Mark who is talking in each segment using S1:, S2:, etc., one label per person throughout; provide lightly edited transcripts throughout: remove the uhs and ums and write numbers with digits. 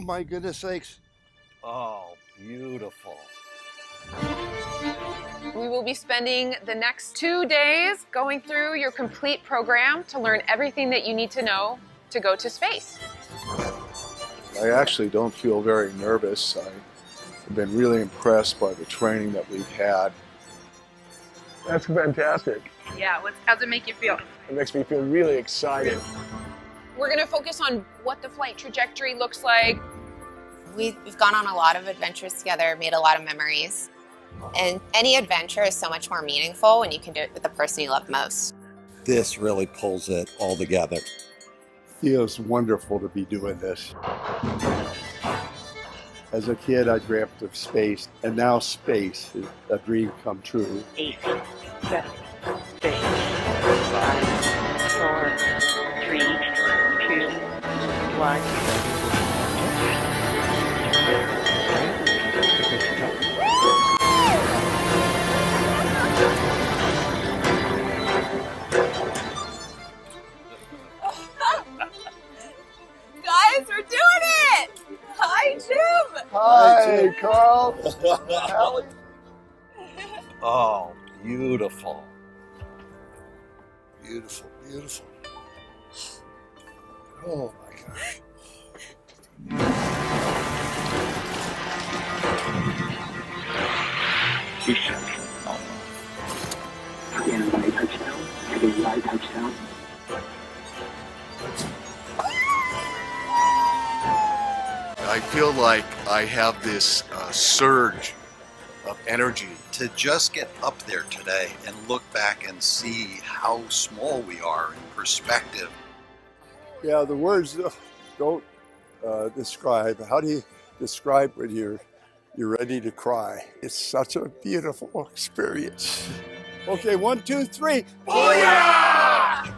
S1: Oh my goodness sakes.
S2: Oh, beautiful.
S3: We will be spending the next 2 days going through your complete program to learn everything that you need to know to go to space.
S4: I actually don't feel very nervous. I've been really impressed by the training that we've had.
S5: That's fantastic.
S3: Yeah, how's it make you feel?
S5: It makes me feel really excited.
S3: We're going to focus on what the flight trajectory looks like.
S6: We've gone on a lot of adventures together, made a lot of memories. And any adventure is so much more meaningful when you can do it with the person you love most.
S2: This really pulls it all together.
S4: Feels wonderful to be doing this. As a kid, I dreamt of space, and now space is a dream come true.
S7: 8, 7, 6, 5, 4, 3, 2, 1.
S3: Guys, we're doing it! Hi, Jim!
S4: Hi, Carl. Allie.
S2: Oh, beautiful.
S4: Beautiful, beautiful. Oh my gosh.
S7: Stand by touchdown. Stand by touchdown.
S4: I feel like I have this surge of energy.
S2: To just get up there today and look back and see how small we are in perspective.
S4: Yeah, the words don't describe. How do you describe when you're ready to cry? It's such a beautiful experience. Okay, 1, 2, 3. Oh yeah!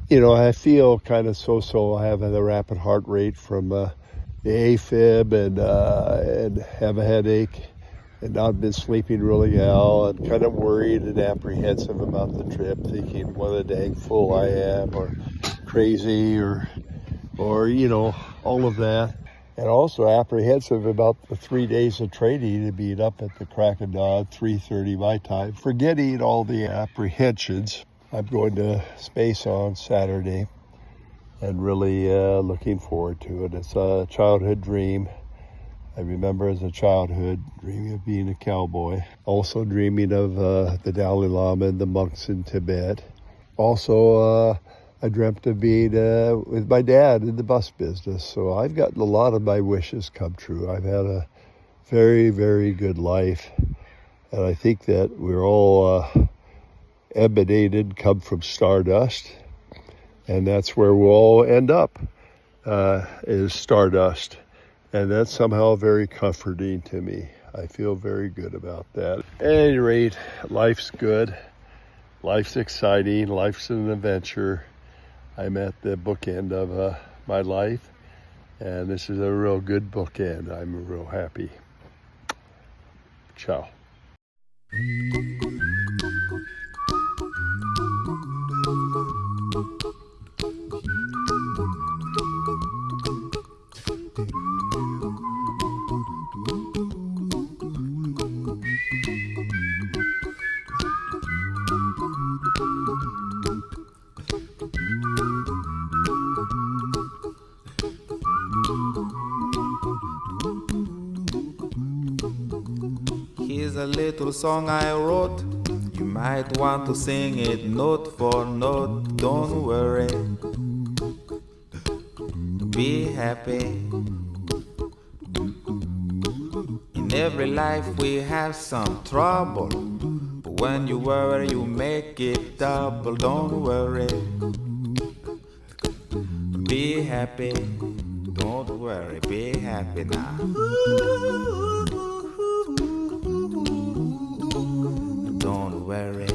S4: You know, I feel kind of so-so. I have a rapid heart rate from the AFib and have a headache and not been sleeping really well and kind of worried and apprehensive about the trip, thinking what a dang fool I am or crazy or you know, all of that. And also apprehensive about the 3 days of training and being up at the crack of dawn, 3:30 my time, forgetting all the apprehensions. I'm going to space on Saturday and really looking forward to it. It's a childhood dream. I remember as a childhood dreaming of being a cowboy. Also dreaming of the Dalai Lama and the monks in Tibet. Also, I dreamt of being with my dad in the bus business. So I've gotten a lot of my wishes come true. I've had a very, very good life. And I think that we're all emanated, come from stardust, and that's where we'll all end up, is stardust. And that's somehow very comforting to me. I feel very good about that. At any rate, life's good, life's exciting, life's an adventure. I'm at the bookend of my life, and this is a real good bookend. I'm real happy. Ciao.
S1: is a little song I wrote. You might want to sing it note for note. Don't worry, be happy. In every life we have some trouble, but when you worry you make it double. Don't worry, be happy. Don't worry, be happy now. Don't worry,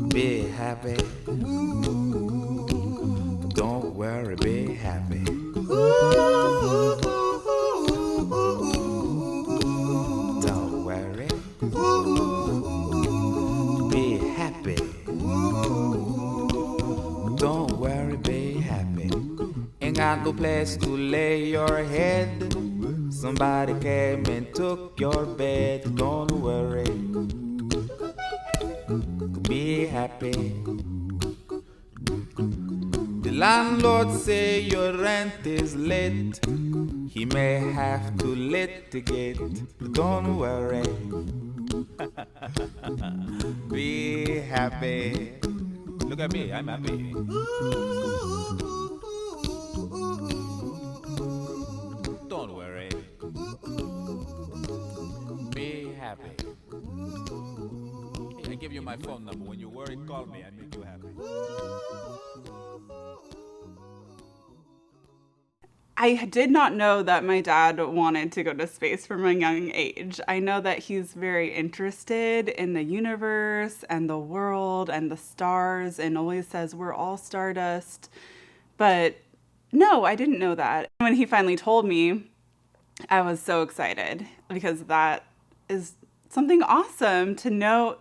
S1: be happy. Don't worry, be happy. Don't worry, be happy. Don't worry, be happy. Ain't got no place to lay your head. Somebody came and took your bed. Don't worry, be happy. The landlord say your rent is late. He may have to litigate. Don't worry, be happy. Look at me, I'm happy. Don't worry, be happy. Hey, I give you my phone number. When you worry, call me. I make you happy.
S8: I did not know that my dad wanted to go to space from a young age. I know that he's very interested in the universe and the world and the stars and always says we're all stardust. But no, I didn't know that. When he finally told me, I was so excited because that is something awesome to know.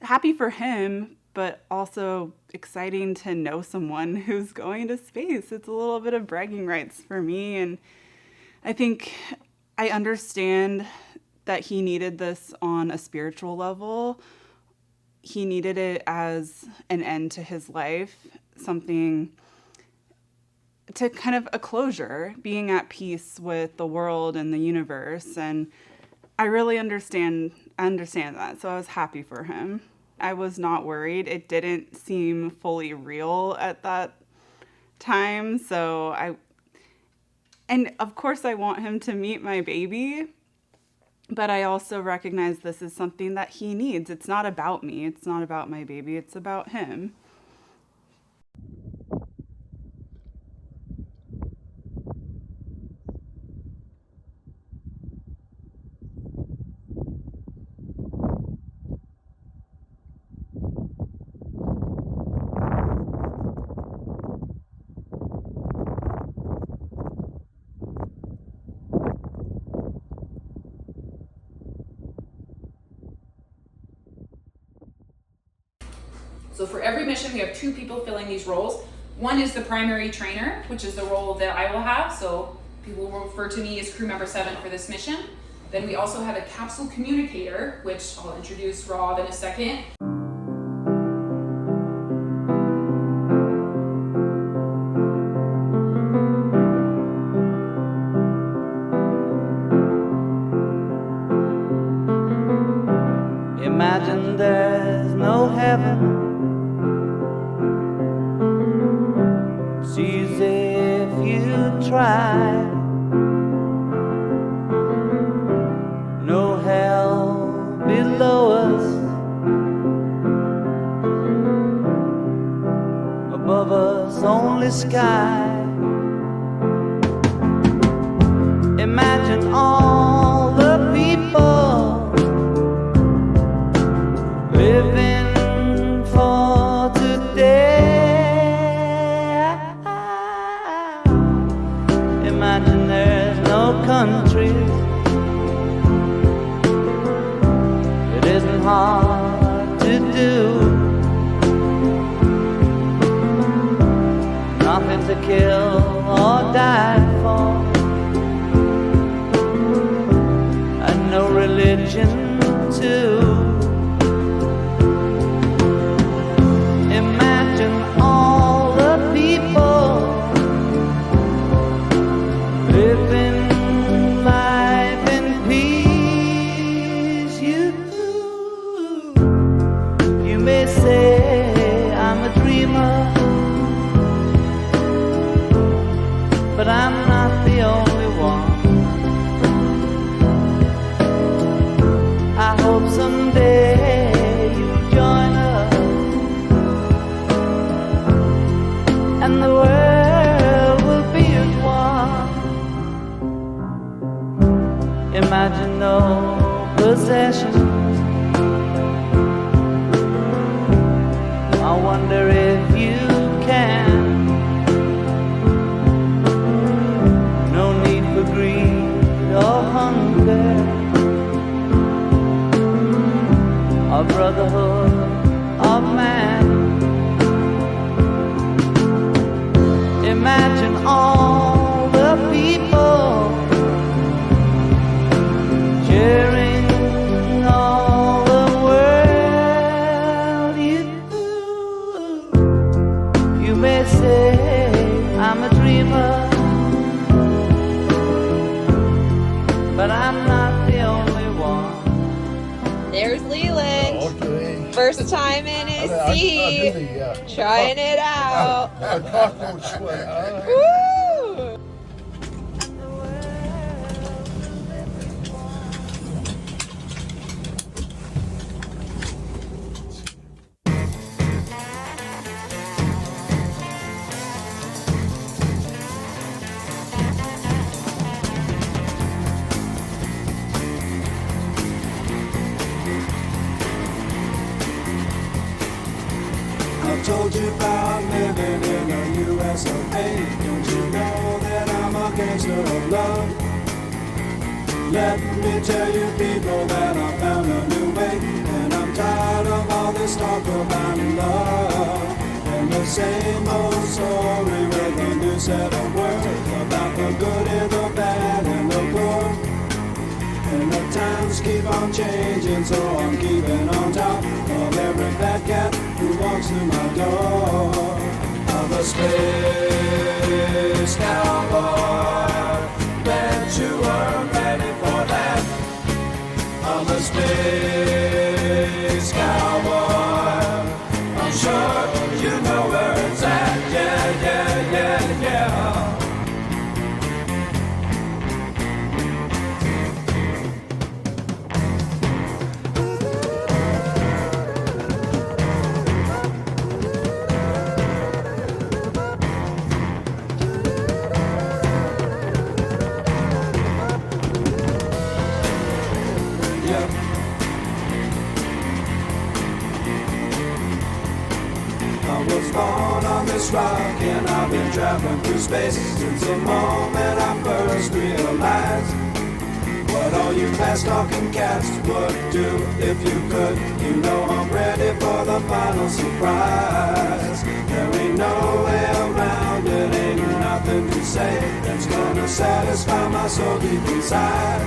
S8: Happy for him, but also exciting to know someone who's going to space. It's a little bit of bragging rights for me. And I think I understand that he needed this on a spiritual level. He needed it as an end to his life, something to kind of a closure, being at peace with the world and the universe. And I really understand that. So I was happy for him. I was not worried. It didn't seem fully real at that time. And of course I want him to meet my baby, but I also recognize this is something that he needs. It's not about me. It's not about my baby. It's about him.
S9: So for every mission, we have two people filling these roles. One is the primary trainer, which is the role that I will have. So people will refer to me as crew member 7 for this mission. Then we also have a capsule communicator, which I'll introduce Rob in a second.
S10: Imagine there's no heaven. It's easy if you try. No hell below us. Above us only sky. Imagine all the people living for today. Imagine there's no countries. It isn't hard to do. Nothing to kill or die for. And no religion too. Imagine all the people living life in peace. Imagine no possessions. I wonder if you can. No need for greed or hunger, or brotherhood of man. Imagine all the people sharing all the world. You may say I'm a dreamer, but I'm not the only one.
S6: There's Leland.
S5: Okay.
S6: First time in his seat. Trying it out.
S5: Cock won't sweat.
S6: Woo!
S1: I told you about living in the US of A. Don't you know that I'm a gangster of love? Let me tell you people that I found a new way, and I'm tired of all this talk about love. And the same old story with a new set of words about the good and the bad and the poor. And the times keep on changing, so I'm keeping on top of every bad cat who walks through my door. I'm a space cowboy, bet you weren't ready for that. I'm a space cowboy, I'm sure you know where it's at. Yeah, yeah, yeah, yeah. I was born on this rock and I've been traveling through space since the moment I first realized what all you fast-talking cats would do if you could. You know I'm ready for the final surprise. There ain't no way around it, ain't nothing to say that's gonna satisfy my soul deep inside.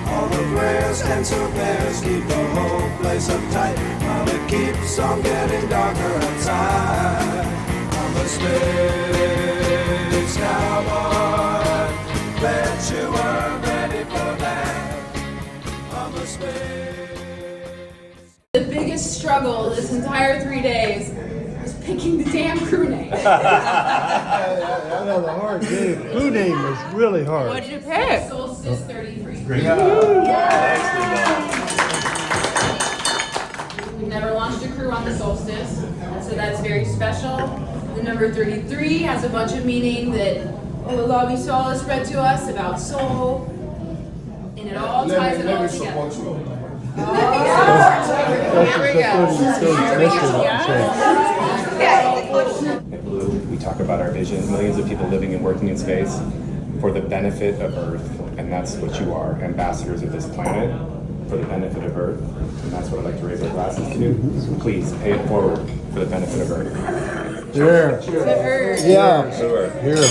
S1: All the prayers and surveyors keep the whole place uptight while it keeps on getting darker outside. I'm a space cowboy, bet you weren't ready for that. I'm a space.
S9: The biggest struggle this entire 3 days was picking the damn crew name.
S5: I know the hard name. Blue name is really hard.
S9: What'd you pick? Solstice 33.
S5: Great.
S9: We've never launched a crew on the Solstice, so that's very special. The number 33 has a bunch of meaning that Olalabi Soul has spread to us about soul, and it all ties it all together.
S11: At Blue, we talk about our vision, millions of people living and working in space for the benefit of Earth, and that's what you are, ambassadors of this planet for the benefit of Earth, and that's what I'd like to raise our glasses to. So please, pay it forward for the benefit of Earth.
S5: Here. Yeah. Here.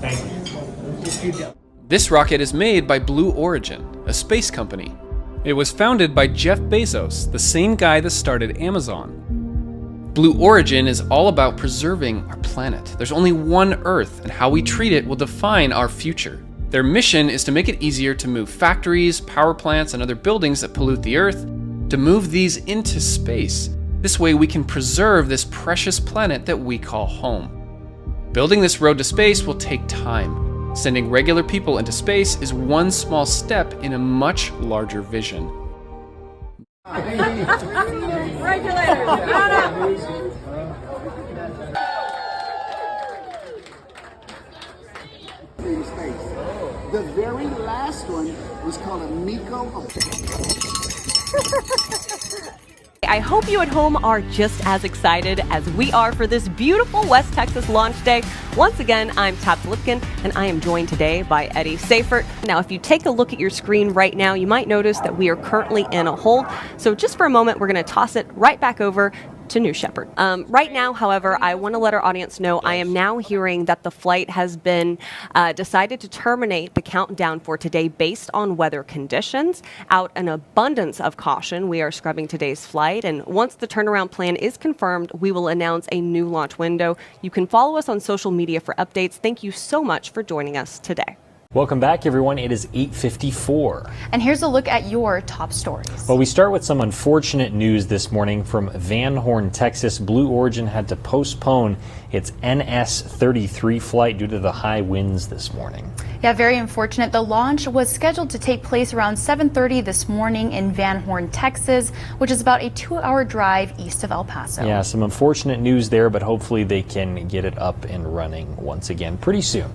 S11: Thank you.
S12: This rocket is made by Blue Origin, a space company. It was founded by Jeff Bezos, the same guy that started Amazon. Blue Origin is all about preserving our planet. There's only one Earth, and how we treat it will define our future. Their mission is to make it easier to move factories, power plants, and other buildings that pollute the Earth, to move these into space. This way we can preserve this precious planet that we call home. Building this road to space will take time. Sending regular people into space is one small step in a much larger vision.
S13: The very last one was called a Miko.
S14: I hope you at home are just as excited as we are for this beautiful West Texas launch day. Once again, I'm Tabs Lipkin, and I am joined today by Eddie Seifert. Now, if you take a look at your screen right now, you might notice that we are currently in a hold. So just for a moment, we're going to toss it right back over to New Shepard. Right now, however, I want to let our audience know I am now hearing that the flight has been decided to terminate the countdown for today based on weather conditions. Out an abundance of caution, we are scrubbing today's flight, and once the turnaround plan is confirmed, we will announce a new launch window. You can follow us on social media for updates. Thank you so much for joining us today.
S15: Welcome back, everyone. It is 8:54.
S16: And here's a look at your top stories.
S15: Well, we start with some unfortunate news this morning from Van Horn, Texas. Blue Origin had to postpone its NS-33 flight due to the high winds this morning.
S16: Yeah, very unfortunate. The launch was scheduled to take place around 7:30 this morning in Van Horn, Texas, which is about a 2-hour drive east of El Paso.
S15: Yeah, some unfortunate news there, but hopefully they can get it up and running once again pretty soon.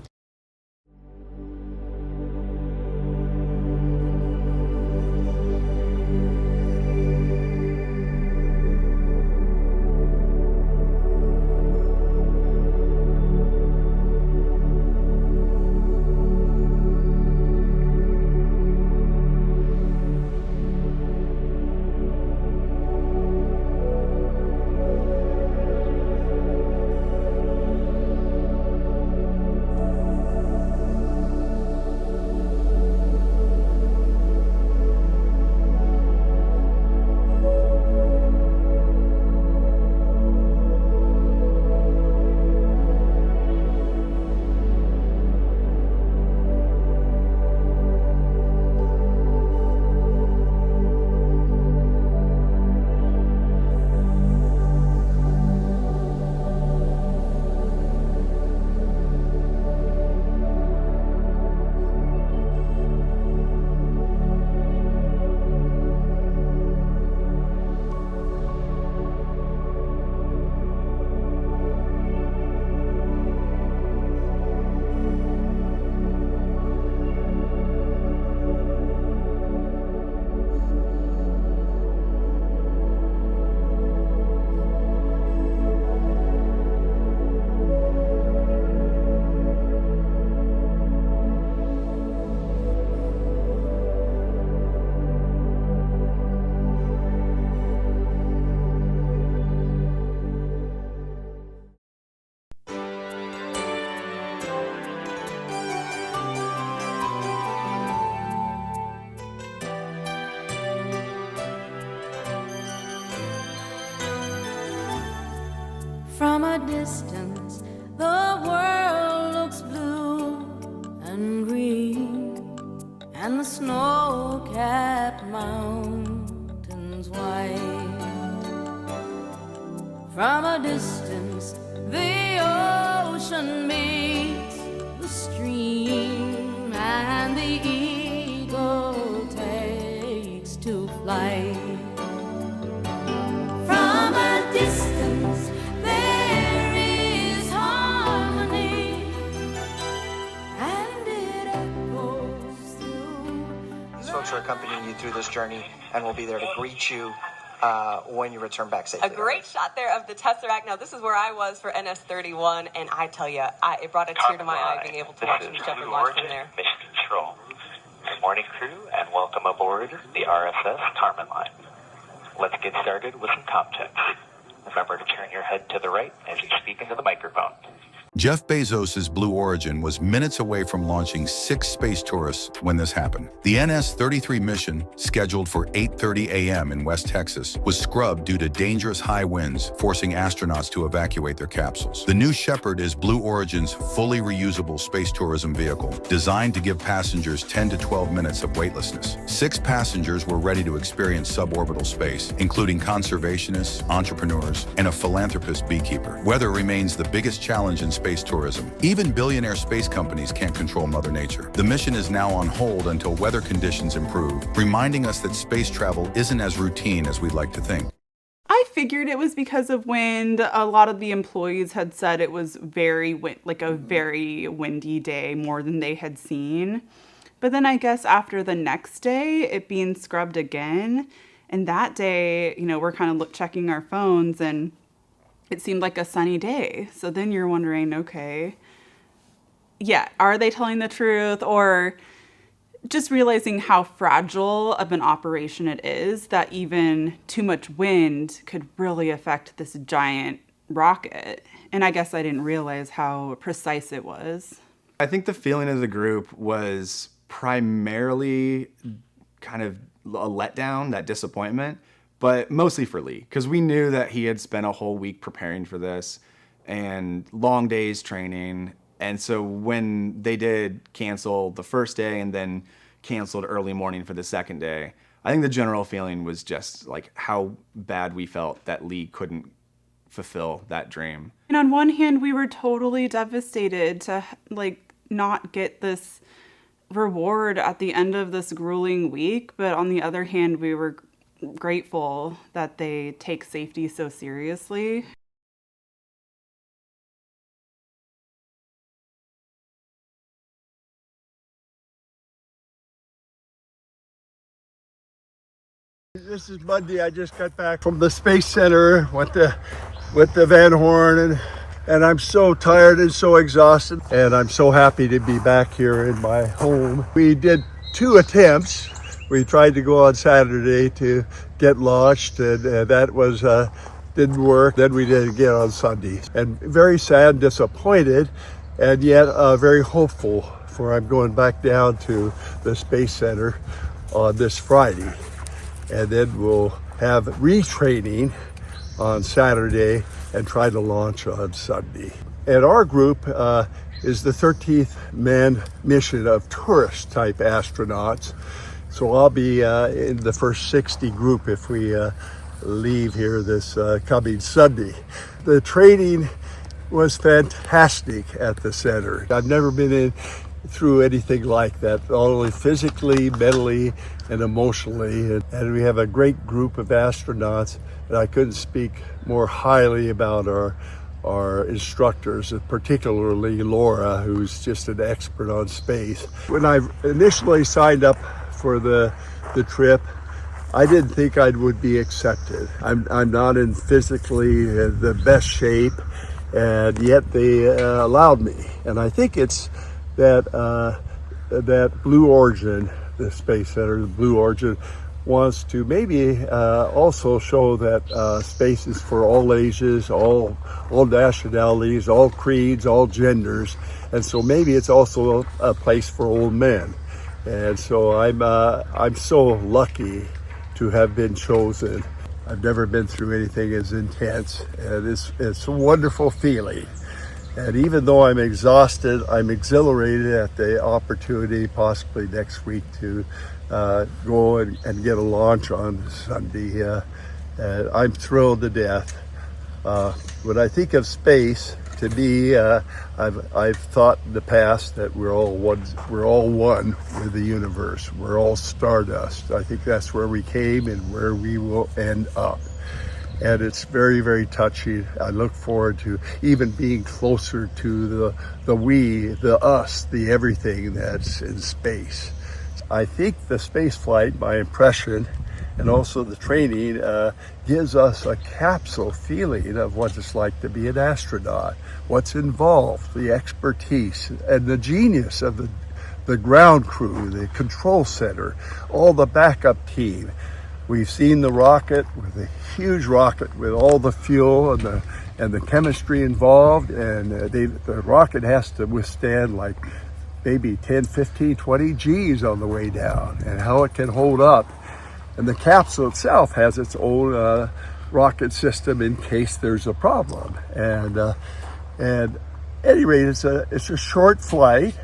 S10: From a distance, the world looks blue and green, and the snow-capped mountains white. From a distance, the ocean meets the stream, and the eagle takes to flight. From a distance, there is harmony, and it echoes through.
S17: These folks are accompanying you through this journey and will be there to greet you when you return back safely.
S14: A great shot there of the Tesseract. Now, this is where I was for NS-31, and I tell you, it brought a tear to my eye being able to watch New Shepard launch from there.
S18: Mission Control. Good morning, crew, and welcome aboard the RSS Tarman Line. Let's get started with some context. Remember to turn your head to the right as you speak into the microphone.
S2: Jeff Bezos' Blue Origin was minutes away from launching 6 space tourists when this happened. The NS-33 mission, scheduled for 8:30 a.m. in West Texas, was scrubbed due to dangerous high winds, forcing astronauts to evacuate their capsules. The New Shepard is Blue Origin's fully reusable space tourism vehicle, designed to give passengers 10 to 12 minutes of weightlessness. 6 passengers were ready to experience suborbital space, including conservationists, entrepreneurs, and a philanthropist beekeeper. Weather remains the biggest challenge in space tourism. Even billionaire space companies can't control Mother Nature. The mission is now on hold until weather conditions improve, reminding us that space travel isn't as routine as we'd like to think.
S8: I I figured it was because of wind. A lot of the employees had said it was very windy day, more than they had seen. But then I guess after the next day, it being scrubbed again, and that day, we're kind of checking our phones and it seemed like a sunny day. So then you're wondering, okay, yeah, are they telling the truth, or just realizing how fragile of an operation it is, that even too much wind could really affect this giant rocket. And I guess I didn't realize how precise it was.
S19: I think the feeling of the group was primarily kind of a letdown, that disappointment, but mostly for Lee, because we knew that he had spent a whole week preparing for this and long days training. And so when they did cancel the first day and then canceled early morning for the second day, I think the general feeling was just like how bad we felt that Lee couldn't fulfill that dream.
S8: And on one hand, we were totally devastated to not get this reward at the end of this grueling week. But on the other hand, we were grateful that they take safety so seriously.
S4: This is Monday. I just got back from the Space Center with the Van Horn, and I'm so tired and so exhausted, and I'm so happy to be back here in my home. We did 2 attempts. We tried to go on Saturday to get launched, and that was didn't work. Then we did it again on Sunday, and very sad and disappointed, and yet very hopeful, for I'm going back down to the Space Center on this Friday. And then we'll have retraining on Saturday and try to launch on Sunday. And our group is the 13th manned mission of tourist type astronauts. So I'll be in the first 60 group if we leave here this coming Sunday. The training was fantastic at the center. I've never been through anything like that, not only physically, mentally, and emotionally. And we have a great group of astronauts, and I couldn't speak more highly about our instructors, particularly Laura, who's just an expert on space. When I initially signed up for the trip, I didn't think I would be accepted. I'm not in physically the best shape, and yet they allowed me. And I think it's that Blue Origin, the Space Center, the Blue Origin, wants to maybe also show that space is for all ages, all nationalities, all creeds, all genders, and so maybe it's also a place for old men. And so I'm so lucky to have been chosen. I've never been through anything as intense, and it's a wonderful feeling. And even though I'm exhausted, I'm exhilarated at the opportunity possibly next week to go and get a launch on Sunday. And I'm thrilled to death. When I think of space, to me, I've thought in the past that we're all one with the universe. We're all stardust. I think that's where we came and where we will end up. And it's very, very touching. I look forward to even being closer to the we, the us, the everything that's in space. I think the space flight, my impression, and also the training gives us a capsule feeling of what it's like to be an astronaut, what's involved, the expertise, and the genius of the ground crew, the control center, all the backup team. We've seen the rocket, with a huge rocket with all the fuel and the chemistry involved, and the rocket has to withstand like maybe 10, 15, 20 G's on the way down, and how it can hold up. And the capsule itself has its own rocket system in case there's a problem. And at any rate, it's a short flight,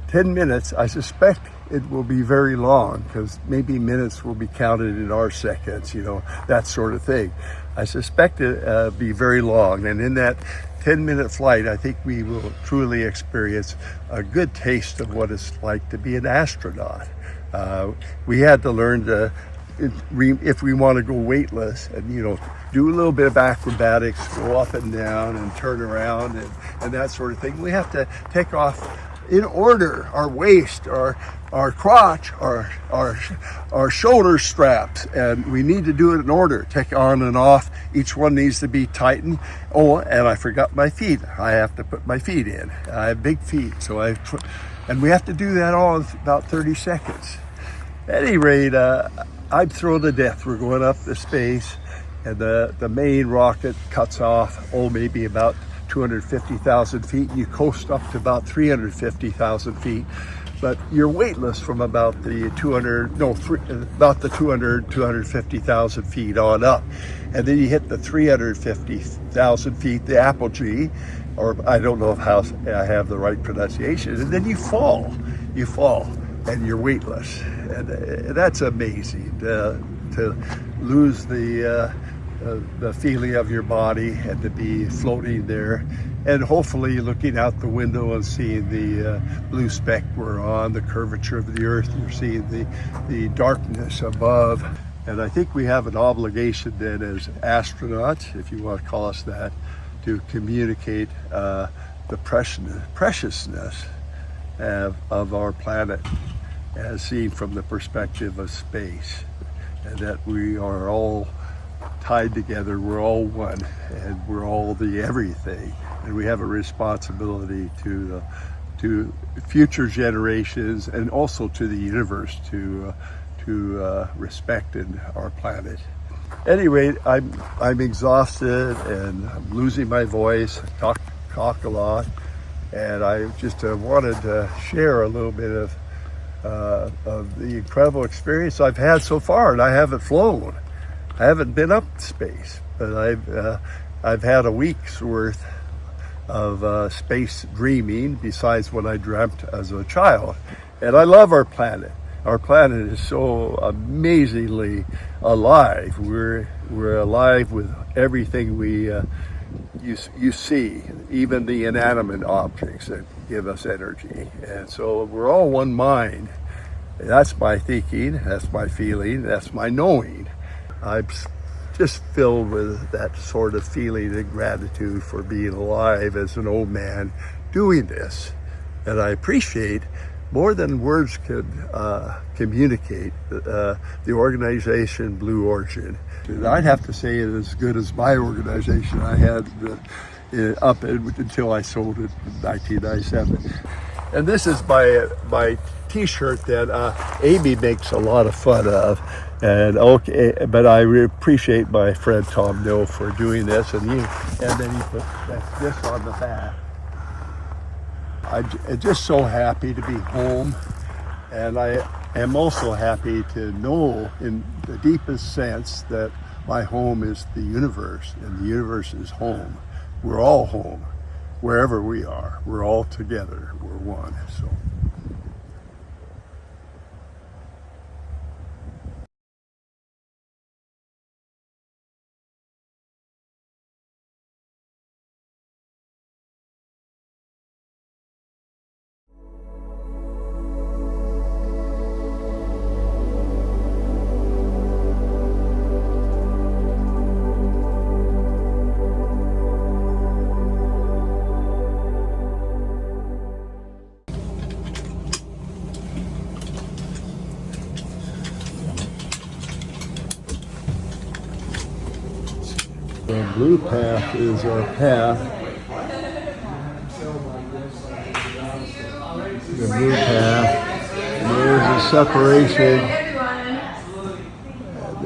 S4: 10 minutes. I suspect it will be very long, because maybe minutes will be counted in our seconds, that sort of thing. I suspect it be very long, and in that 10-minute flight, I think we will truly experience a good taste of what it's like to be an astronaut. We had to learn to if we want to go weightless and, do a little bit of acrobatics, go up and down and turn around and that sort of thing, we have to take off in order our waist, our crotch, our shoulder straps, and we need to do it in order. Take on and off. Each one needs to be tightened. Oh, and I forgot my feet. I have to put my feet in. I have big feet, and we have to do that all in about 30 seconds. At any rate, I'm thrilled to death. We're going up to space, and the main rocket cuts off, maybe about 250,000 feet, and you coast up to about 350,000 feet. But you're weightless from about the 250,000 feet on up. And then you hit the 350,000 feet, the apogee, or I don't know how I have the right pronunciation, and then you fall, and you're weightless. And that's amazing to lose the feeling of your body and to be floating there, and hopefully looking out the window and seeing the blue speck we're on, the curvature of the earth. You're seeing the darkness above. And I think we have an obligation then as astronauts, if you want to call us that, to communicate the preciousness of our planet as seen from the perspective of space, and that we are all tied together, we're all one, and we're all the everything, and we have a responsibility to future generations and also to the universe to respect in our planet. Anyway, I'm exhausted and I'm losing my voice. I talk a lot, and I just wanted to share a little bit of the incredible experience I've had so far. And I haven't flown. I haven't been up to space, but I've had a week's worth of space dreaming besides what I dreamt as a child. And I love our planet. Our planet is so amazingly alive. We're alive with everything you see, even the inanimate objects that give us energy. And so we're all one mind. That's my thinking, that's my feeling, that's my knowing. I'm just filled with that sort of feeling and gratitude for being alive as an old man doing this. And I appreciate, more than words could communicate, the organization Blue Origin. I'd have to say it as good as my organization I had up until I sold it in 1997. And this is my T-shirt that Amy makes a lot of fun of. But I appreciate my friend Tom Mill for doing this, and then he put this on the back. I'm just so happy to be home, and I am also happy to know in the deepest sense that my home is the universe, and the universe is home. We're all home, wherever we are. We're all together. We're one. So. The blue path is our path. The blue path. And there's a separation.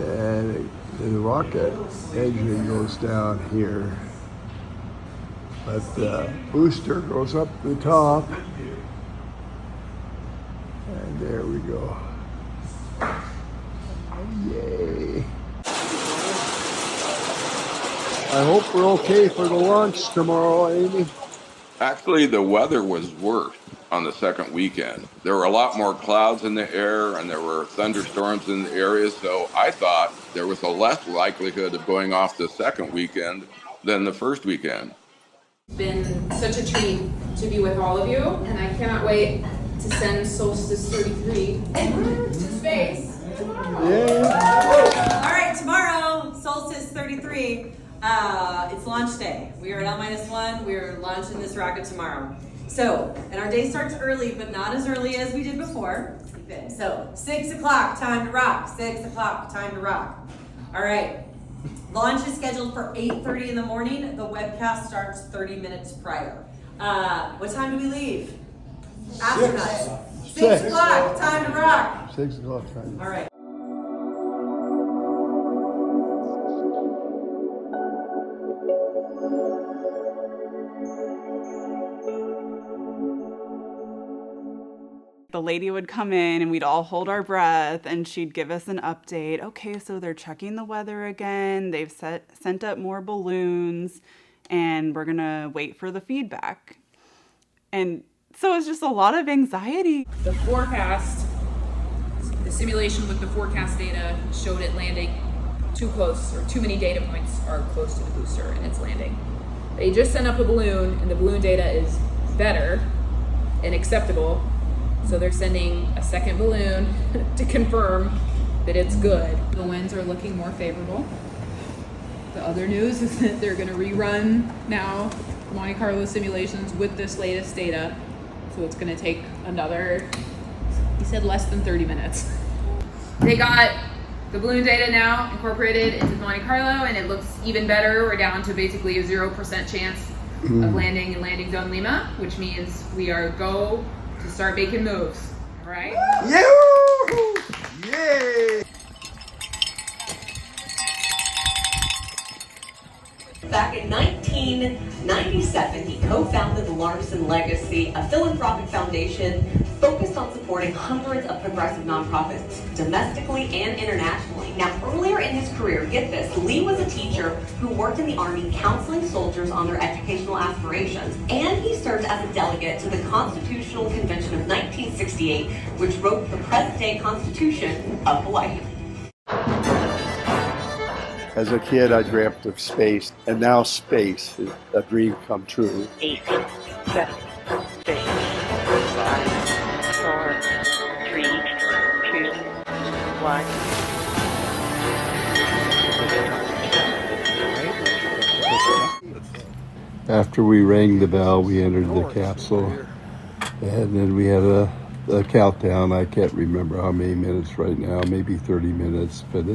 S4: And the rocket engine goes down here. But the booster goes up the top. And there we go. Yay. I hope we're okay for the launch tomorrow, Amy.
S20: Actually, the weather was worse on the second weekend. There were a lot more clouds in the air, and there were thunderstorms in the area, so I thought there was a less likelihood of going off the second weekend than the first weekend.
S9: It's been such a treat to be with all of you, and I cannot wait to send Solstice 33 to space tomorrow.
S21: All right, tomorrow, Solstice 33, it's launch day. We are at L-1. We're launching this rocket tomorrow. So, and our day starts early, but not as early as we did before. So, 6 o'clock, time to rock. 6 o'clock, time to rock. All right. Launch is scheduled for 8:30 in the morning. The webcast starts 30 minutes prior. What time do we leave? Astronauts. 6 o'clock, time to rock.
S4: 6 o'clock time.
S21: All right.
S8: The lady would come in and we'd all hold our breath and she'd give us an update. Okay, so they're checking the weather again. They've sent up more balloons and we're gonna wait for the feedback. And so it's just a lot of anxiety.
S9: The forecast, the simulation with the forecast data showed it landing too close, or too many data points are close to the booster and it's landing. They just sent up a balloon and the balloon data is better and acceptable. So they're sending a second balloon to confirm that it's good. The winds are looking more favorable. The other news is that they're going to rerun now Monte Carlo simulations with this latest data. So it's going to take another, he said less than 30 minutes. They got the balloon data now incorporated into Monte Carlo and it looks even better. We're down to basically a 0% chance of landing in landing zone Lima, which means we are go to start making moves, all right?
S4: Yay!
S14: Back in 1997, he co-founded the Larson Legacy, a philanthropic foundation focused on supporting hundreds of progressive nonprofits domestically and internationally. Now, earlier in his career, get this, Lee was a teacher who worked in the Army counseling soldiers on their educational aspirations, and he served as a delegate to the Constitutional Convention of 1968, which wrote the present-day Constitution of Hawaii.
S4: As a kid, I dreamt of space, and now space is a dream come true.
S10: 8, 7, 6, 5, 4, 3, 2, 1.
S4: After we rang the bell, we entered the capsule, and then we had a countdown. I can't remember how many minutes right now, maybe 30 minutes, but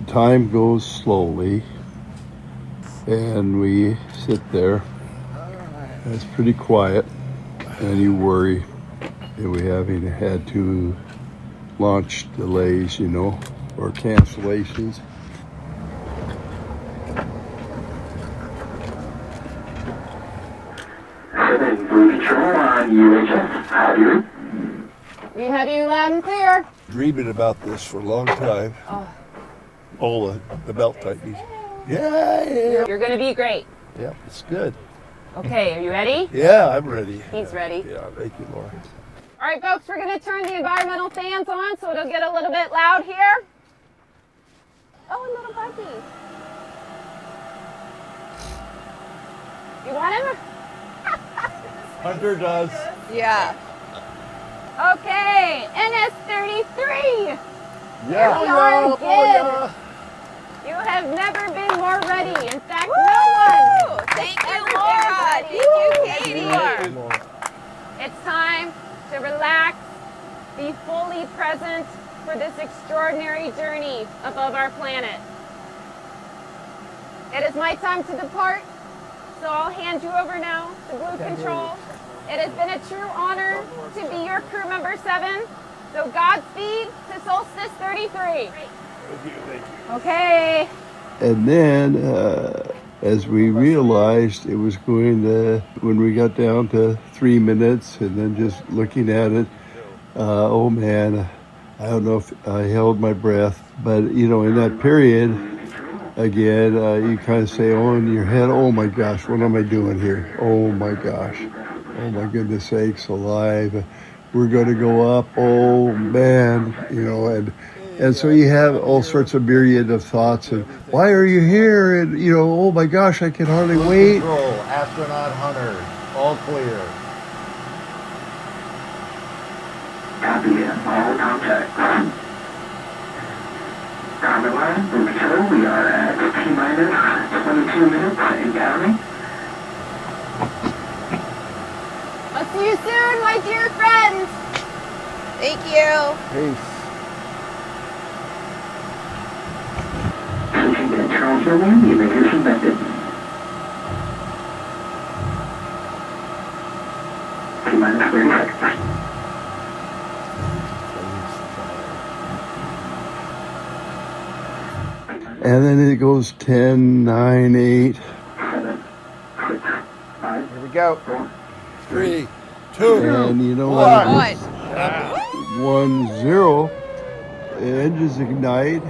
S4: time goes slowly, and we sit there. It's pretty quiet, and you worry that we haven't had to launch delays, or cancellations.
S3: We have you loud and clear.
S4: Dreaming about this for a long time. All the belt tightening. Yeah.
S3: You're gonna be great.
S4: Yeah, it's good.
S3: Okay, are you ready?
S4: Yeah, I'm ready.
S3: He's ready.
S4: Yeah, thank you, Laura.
S3: All right, folks, we're gonna turn the environmental fans on so it'll get a little bit loud here. Oh, a little buggy. You want him?
S4: Hunter does.
S3: Yeah. Okay, NS33.
S4: Yeah.
S3: We are again. You have never been more ready. In fact, no one.
S6: Thank you,
S3: ever
S6: Laura.
S3: been ready.
S6: Thank you, Katie.
S3: Thank you, Laura. It's time to relax, be fully present for this extraordinary journey above our planet. It is my time to depart, so I'll hand you over now to Blue Control. It has been a true honor to be your crew member 7. So Godspeed to Solstice 33.
S4: Thank you.
S3: Okay.
S4: And then, as we realized it was going to, when we got down to 3 minutes, and then just looking at it, oh man, I don't know if I held my breath, but in that period, again, you kind of say, oh, in your head, oh my gosh, what am I doing here? Oh my gosh. Oh my goodness sakes alive. We're going to go up. Oh man, and so you have all sorts of myriad of thoughts and why are you here? And oh my gosh, I can hardly wait.
S5: Control, astronaut Hunter, all clear.
S7: Copy all contacts. Target line, moving through. We are at T-minus 22 minutes and counting.
S3: I'll see you soon, my dear friends.
S6: Thank you.
S4: Peace.
S7: Switching to internal helium, the emitters invented. T-minus 30 seconds.
S4: And then it goes 10, 9, 8.
S7: 7, 6, 5.
S5: Here we go.
S4: 3, 2, and you know
S6: One.
S4: what? 1, 0. The engines ignite.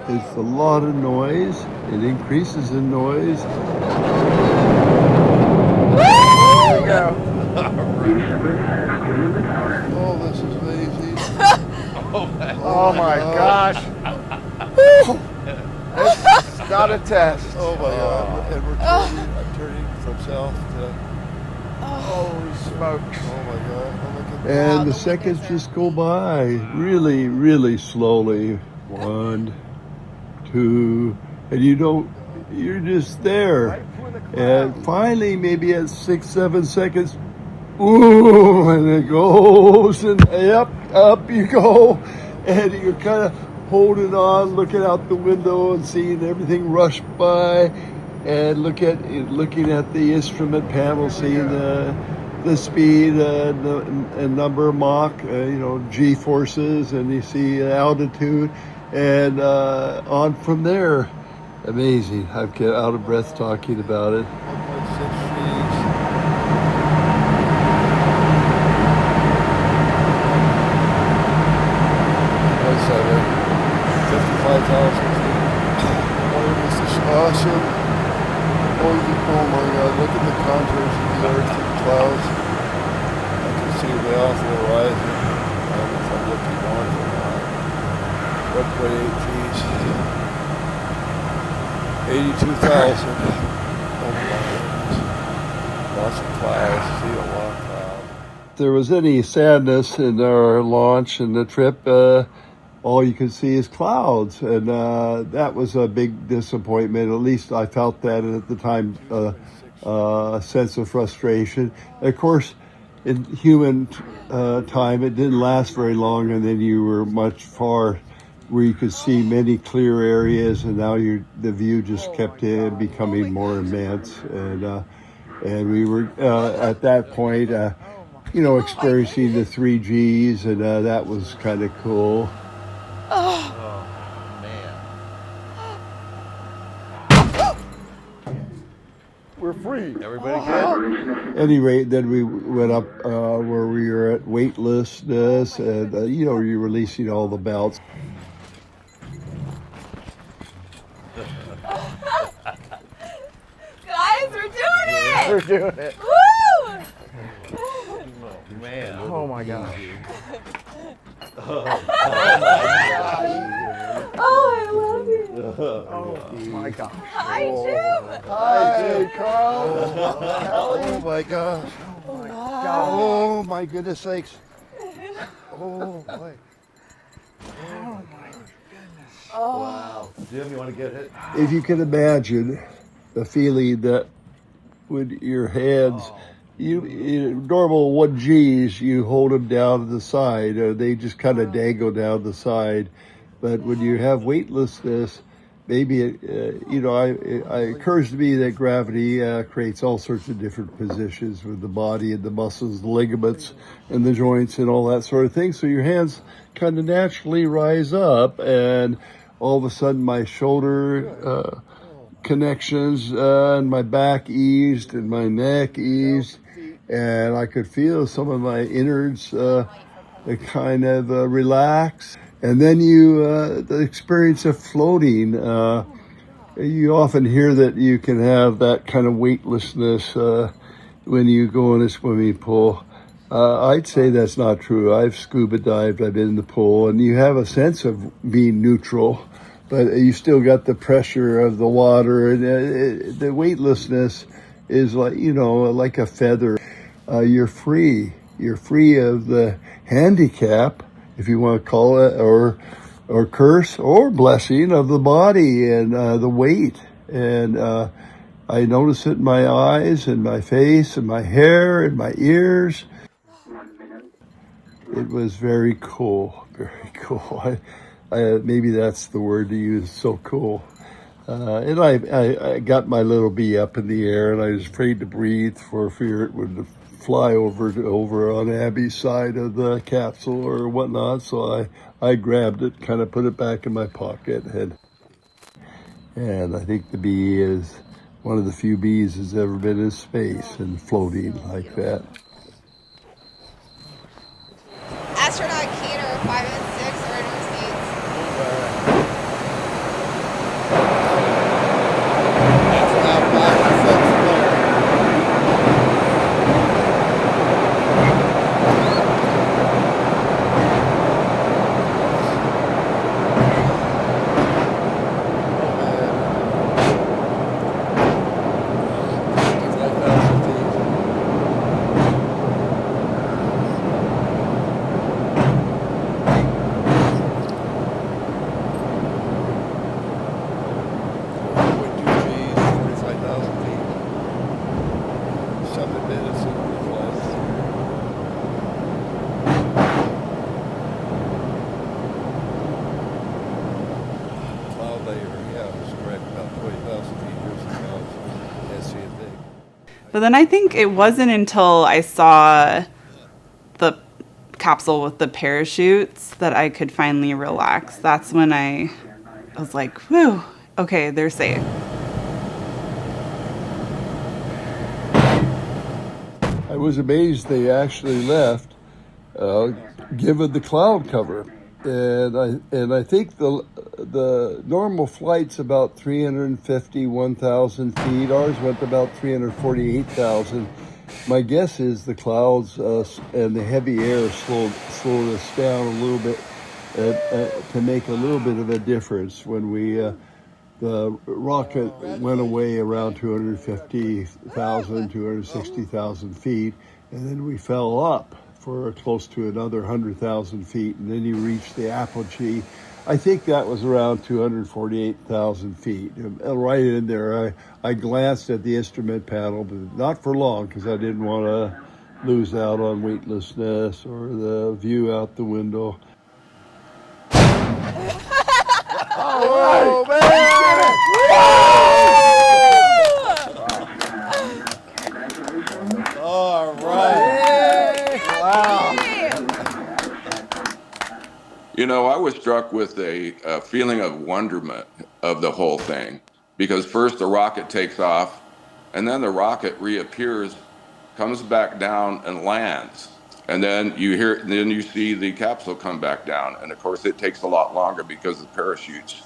S4: It's a lot of noise. It increases in noise.
S5: There we go.
S4: Oh, this is amazing.
S5: Oh my gosh. It's not a test.
S4: Oh my God. And I'm turning from south to.
S5: Holy smokes.
S4: Oh my God. Oh, look at that. And the seconds just go by really, really slowly. 1, 2, and you're just there. And finally, maybe at 6, 7 seconds, ooh, and it goes, and up you go. And you're kind of holding on, looking out the window and seeing everything rush by, and looking at the instrument panel, seeing the speed and number of Mach, G forces, and you see altitude, and on from there. Amazing. I'm out of breath talking about it. 1.6 feet. That's 55,000 feet. Oh, this is awesome. Oh my God, look at the contours of the earth and clouds. I can see way off the horizon. I don't know if I'm looking north or not. 1.8 feet. 82,000. Oh my goodness. Lots of clouds. See a lot of clouds. If there was any sadness in our launch and the trip, all you could see is clouds, and that was a big disappointment. At least I felt that at the time, a sense of frustration. Of course, in human time, it didn't last very long, and then you were much far where you could see many clear areas, and now the view just kept becoming more immense, and we were at that point, experiencing the 3Gs, and that was kind of cool.
S5: Oh, man. We're free. Everybody good?
S4: At any rate, then we went up where we were at weightlessness, and you're releasing all the belts.
S3: Guys, we're doing it!
S5: We're doing it.
S3: Woo!
S5: Oh, man. Oh my gosh.
S3: Oh, I love you.
S5: Oh my gosh.
S3: Hi, Jim.
S5: Hi, Carl.
S4: Oh my gosh.
S5: Oh my God.
S4: Oh my goodness sakes. Oh boy.
S5: Oh my goodness.
S3: Oh.
S5: Wow. Jim, you want to get hit?
S4: If you can imagine the feeling that with your hands, normal 1Gs, you hold them down to the side, or they just kind of dangle down the side. But when you have weightlessness, maybe it occurs to me that gravity creates all sorts of different positions with the body and the muscles, the ligaments, and the joints, and all that sort of thing. So your hands kind of naturally rise up, and all of a sudden my shoulder connections and my back eased and my neck eased, and I could feel some of my innards kind of relax. And then the experience of floating, you often hear that you can have that kind of weightlessness when you go in a swimming pool. I'd say that's not true. I've scuba dived, I've been in the pool, and you have a sense of being neutral, but you still got the pressure of the water, and the weightlessness is like a feather. You're free. You're free of the handicap, if you want to call it, or or curse or blessing of the body and the weight. And I notice it in my eyes and my face and my hair and my ears. It was very cool, very cool. Maybe that's the word to use, so cool. And I got my little bee up in the air, and I was afraid to breathe for fear it would fly over on Abby's side of the capsule or whatnot. So I grabbed it, kind of put it back in my pocket, and I think the bee is one of the few bees that's ever been in space and floating like that.
S6: Astronaut Keter, 5 and 6 are in our seats.
S8: But then I think it wasn't until I saw the capsule with the parachutes that I could finally relax. That's when I was like, whew, okay, they're safe.
S4: I was amazed they actually left, given the cloud cover. And I think the normal flight's about 351,000 feet. Ours went about 348,000. My guess is the clouds and the heavy air slowed us down a little bit to make a little bit of a difference when the rocket went away around 250,000, 260,000 feet, and then we fell up for close to another 100,000 feet, and then you reach the apogee. I think that was around 248,000 feet. And right in there, I glanced at the instrument panel, but not for long because I didn't want to lose out on weightlessness or the view out the window.
S5: Oh, man! All right. Wow.
S20: You know, I was struck with a feeling of wonderment of the whole thing, because first the rocket takes off, and then the rocket reappears, comes back down and lands. And then you see the capsule come back down. And of course it takes a lot longer because of parachutes.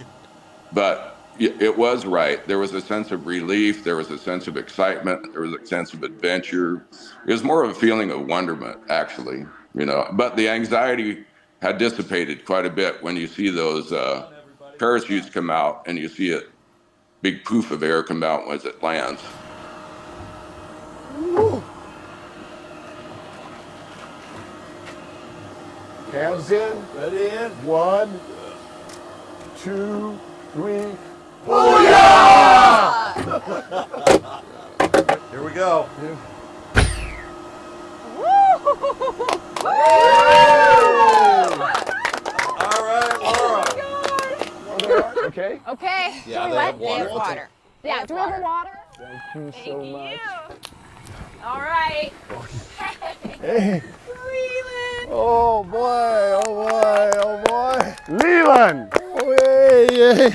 S20: But it was right. There was a sense of relief. There was a sense of excitement. There was a sense of adventure. It was more of a feeling of wonderment, actually, you know. But the anxiety had dissipated quite a bit when you see those parachutes come out and you see a big poof of air come out as it lands.
S5: Hands in. Ready in. 1, 2, 3. Booyah! Here we go. All right, Laura. Okay.
S3: Okay.
S5: Yeah,
S3: they have water. Yeah, do we have water?
S5: Thank you so much.
S3: All right.
S5: Hey. Oh boy, oh boy, oh boy. Leland! Oh, yay.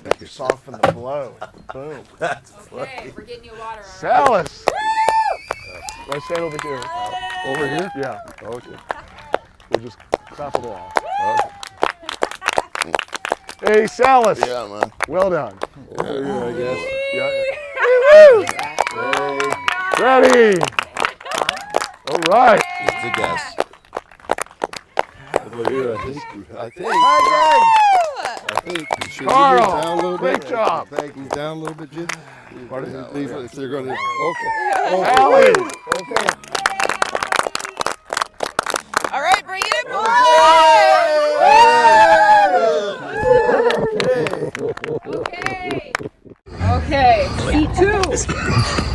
S5: Make you soften the blow. Boom. That's
S9: Okay, we're getting you water.
S5: Salis! I stand over here.
S4: Over here?
S5: Yeah. Okay. We'll just top it off. Okay. Hey, Salis!
S4: Yeah, man.
S5: Well done.
S4: Over here, I guess.
S5: Yeah. Ready! All right.
S4: It's a guess. Over here, I think.
S5: Hi,
S4: Greg. Should
S5: Carl,
S4: he move down a little
S5: great
S4: bit?
S5: job.
S4: I think he's down a little bit, Jim.
S5: Pardon?
S4: Leave it if they're going to. Okay.
S5: Allie.
S4: Okay.
S6: All right, bring it in, boys!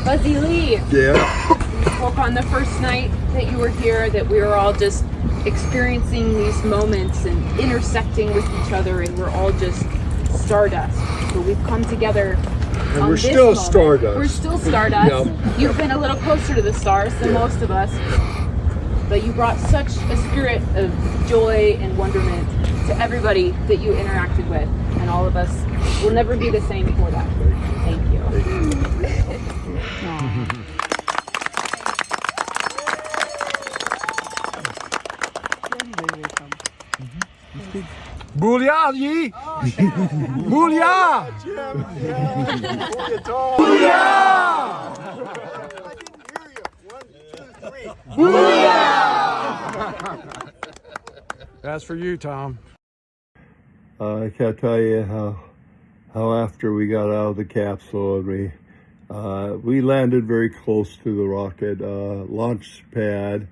S1: Buzzy Lee.
S4: Yeah.
S1: You spoke on the first night that you were here that we were all just experiencing these moments and intersecting with each other, and we're all just stardust. So we've come together.
S4: And
S1: on
S4: we're
S1: this
S4: still
S1: moment.
S4: stardust.
S1: We're still stardust.
S4: Yep.
S1: You've been a little closer to the stars than most of us, but you brought such a spirit of joy and wonderment to everybody that you interacted with, and all of us will never be the same for that. Thank you.
S22: Booyah, Yi! Booyah! Booyah! That's for you, Tom.
S4: I can't tell you how after we got out of the capsule and we landed very close to the rocket launch pad,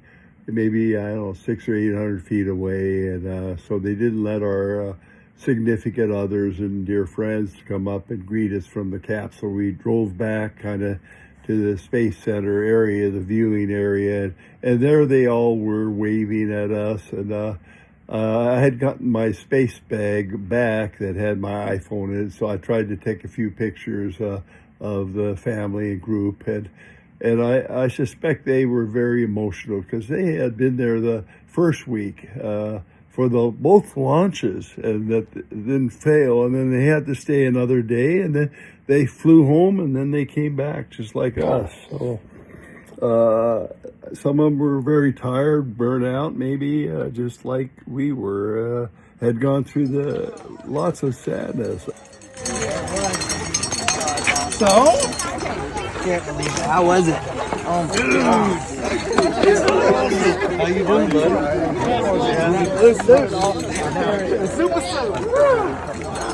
S4: maybe, I don't know, 600 or 800 feet away. And so they didn't let our significant others and dear friends come up and greet us from the capsule. We drove back kind of to the Space Center area, the viewing area, and there they all were waving at us. And I had gotten my space bag back that had my iPhone in it, so I tried to take a few pictures of the family and group. And I suspect they were very emotional because they had been there the first week for both launches, and that didn't fail. And then they had to stay another day, and then they flew home, and then they came back just like us. So some of them were very tired, burnt out, maybe just like we were. Had gone through lots of sadness.
S10: So? Can't believe it. How was it? Oh my God. How you doing, bud?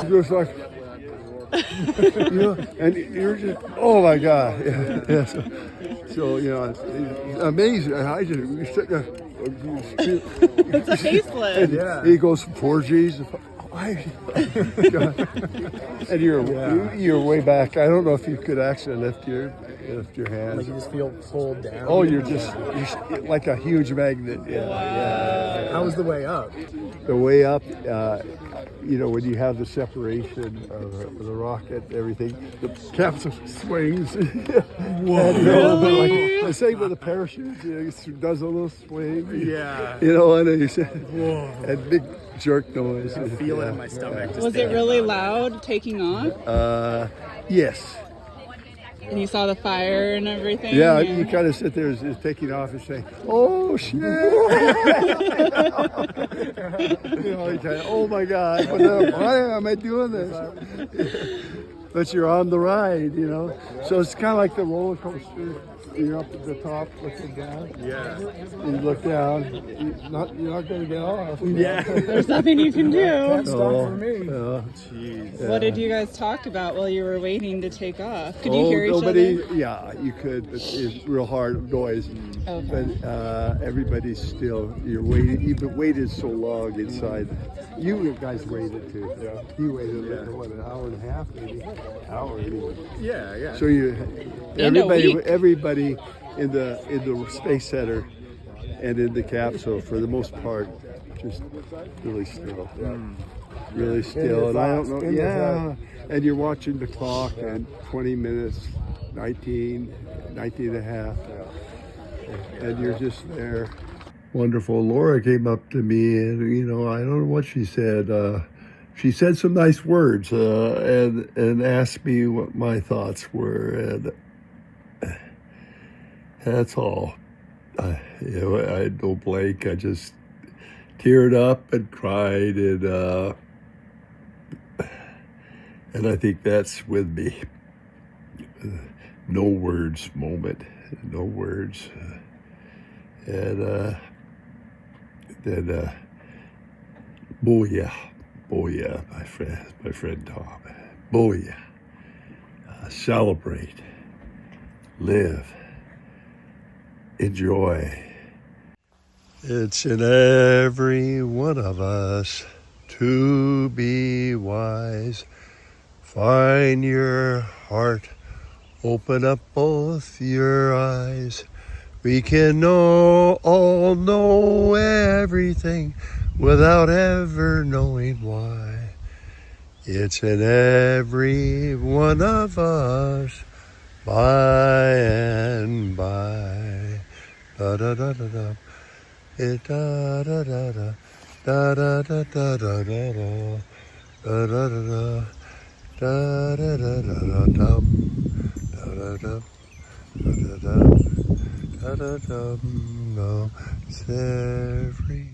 S4: Just like, you know, and you're just, oh my God. Yeah. So, you know, it's amazing. I just, we sit there.
S8: It's a facelift.
S4: Yeah. He goes from 4Gs to and you're way back. I don't know if you could actually lift your hands.
S10: Like you just feel pulled down.
S4: Oh, you're like a huge magnet. Yeah. Yeah.
S10: How was the way up?
S4: The way up, you know, when you have the separation of the rocket, everything, the capsule swings.
S10: Whoa.
S4: And, you know, like the same with the parachute, you know, it does a little swing.
S10: Yeah.
S4: You know, and you say,
S10: whoa.
S4: And big jerk noise.
S10: I feel it in my stomach.
S8: Was it really loud taking off?
S4: Yes.
S8: And you saw the fire and everything?
S4: Yeah, you kind of sit there as taking off and say, oh, shit. You know, you kind of, oh, my God, why am I doing this? But you're on the ride, you know. So it's kind of like the roller coaster. You're up at the top, looking down.
S10: Yeah.
S4: You look down. You're not going to get off.
S10: Yeah.
S8: There's nothing you can do.
S10: Can't stop for me.
S4: Jeez.
S8: What did you guys talk about while you were waiting to take off? Could you hear each other?
S4: Yeah, you could. But it's real hard noise.
S8: Okay.
S4: But everybody's still, you're waiting. You've waited so long inside. You guys waited too. Yeah. You waited what, an hour and a half, maybe? Hour.
S10: Yeah.
S4: So everybody in the Space Center and in the capsule, for the most part, just really still. Really still. And I don't know. Yeah. And you're watching the clock and 20 minutes, 19 and a half. And you're just there. Wonderful. Laura came up to me and, you know, I don't know what she said. She said some nice words and asked me what my thoughts were. And that's all. I had no blank. I just teared up and cried, and I think that's with me. No words moment, no words. And then, booyah, my friend Tom, booyah. Celebrate, live, enjoy. It's in every one of us to be wise. Find your heart Open up both your eyes. We can all know everything without ever knowing why. It's in every one of us by and by. Da da da da da. It da da da da. Da da da da da da da. Da da da da. Da da da da da da. Da da da. Da da da. Da da da. No. It's every.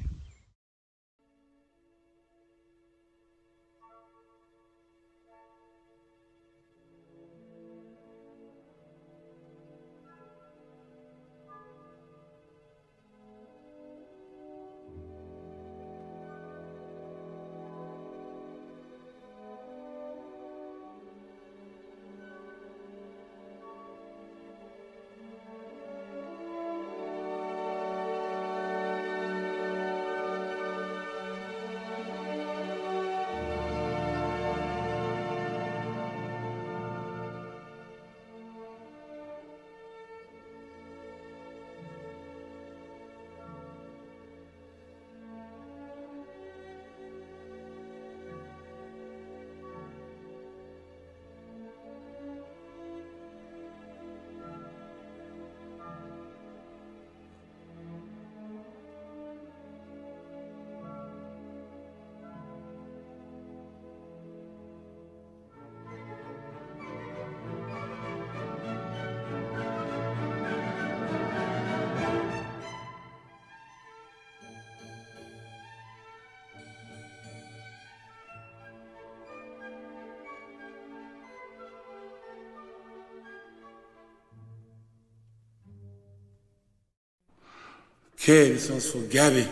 S11: Okay, this one's for Gabby.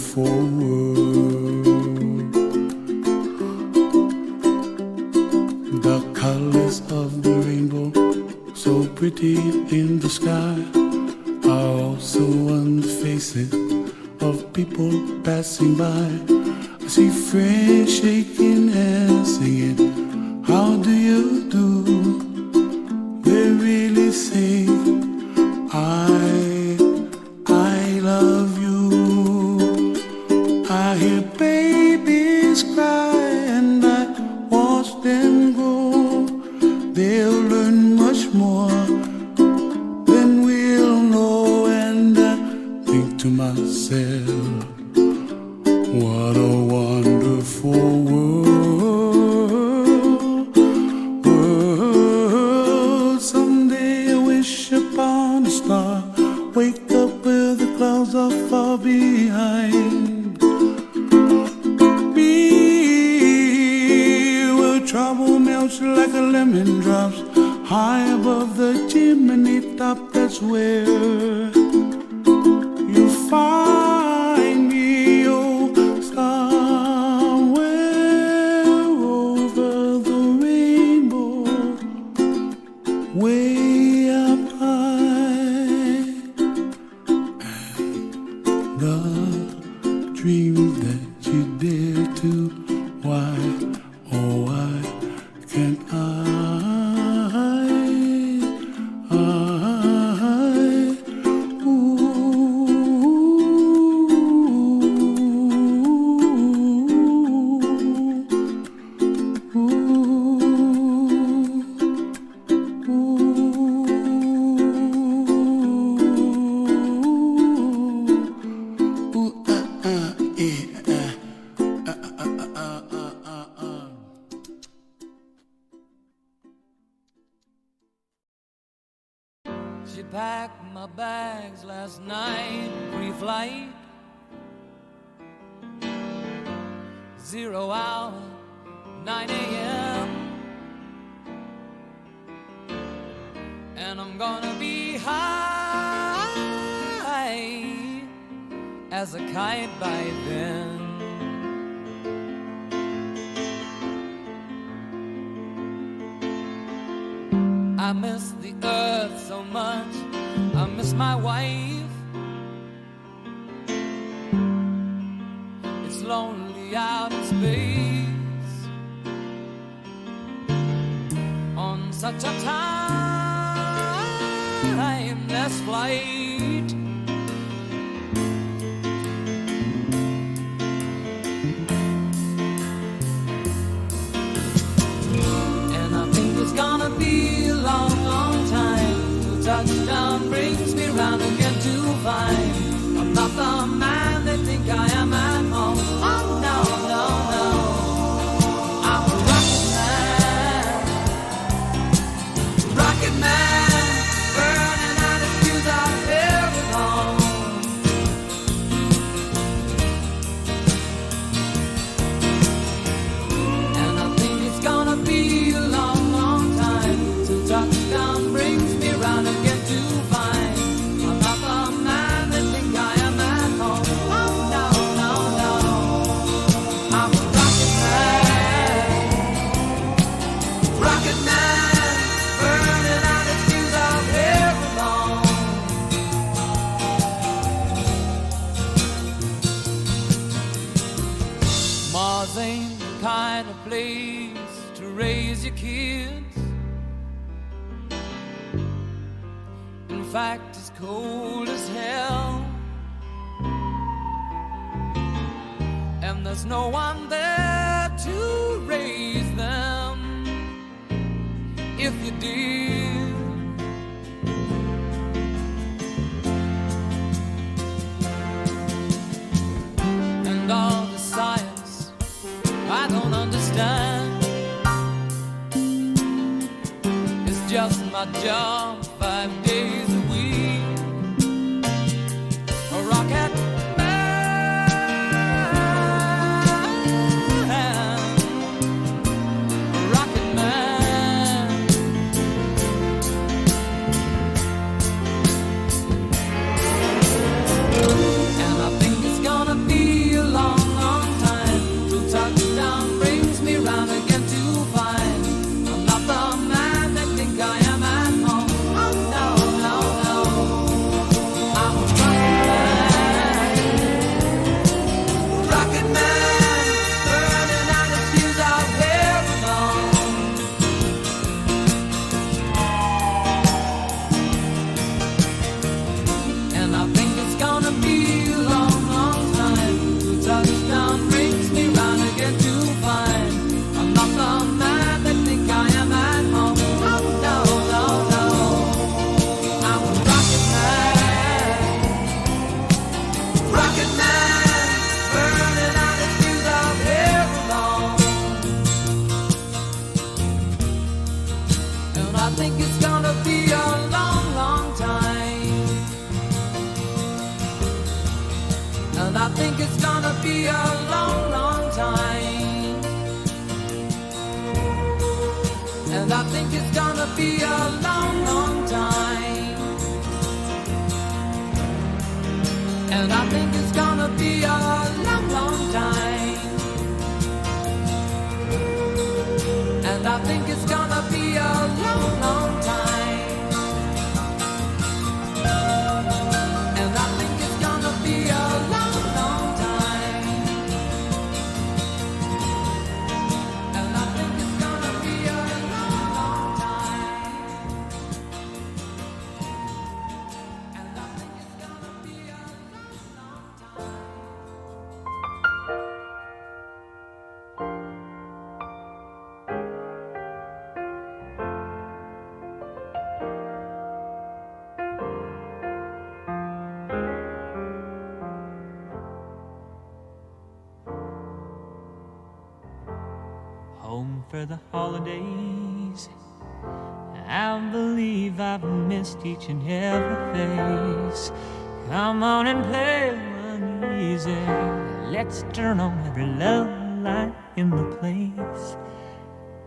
S11: wonderful world. The colors of the rainbow, so pretty in the sky, are also on the faces of people passing by. I see friends shaking hands, singing, how do you do? They really say, I love you. I hear babies cry and I watch them grow. They'll learn much more than we'll know. And I think to myself, what a wonderful world. Someday I wish upon a star, wake up where the clouds are far behind me, where trouble melts like a lemon drops high above the chimney top. That's where you find me, oh, somewhere over the rainbow, way up high. The dreams that you dare to, why, oh why can't I
S12: She packed my bags last night, pre-flight, 0 hour, 9 a.m. And I'm gonna be high as a kite by then. I miss the earth so much, I miss my wife. It's lonely out in space on such a timeless flight. And I think it's gonna be a long, long time till touchdown brings me round again to find I'm not the man they think I am at home. Oh no, no, no, I'm a rocket man, burning out his fuse out here at home. And I think it's gonna be a long, long time till touchdown brings me round again to find I'm not the man they think I am at home. Oh no, no, no, I'm a rocket man, burning out his fuse out here alone. Mars ain't the kind of place to raise your kids. In fact, it's cold as hell, and there's no one there to raise them if you did. And all the science I don't understand, it's just my job 5 days a week. A rocket and I think it's gonna be gonna be a long, long time. And I think it's gonna be a long, long time. And I think it's gonna be a long, long time. And I think it's gonna be a long, long time. And I think it's gonna be a long, long time. And I think it's gonna be a long, long time. And I think it's gonna be a long, long time.
S13: Home for the holidays. I believe I've missed each and every face. Come on and play uneasy. Let's turn on every love light in the place.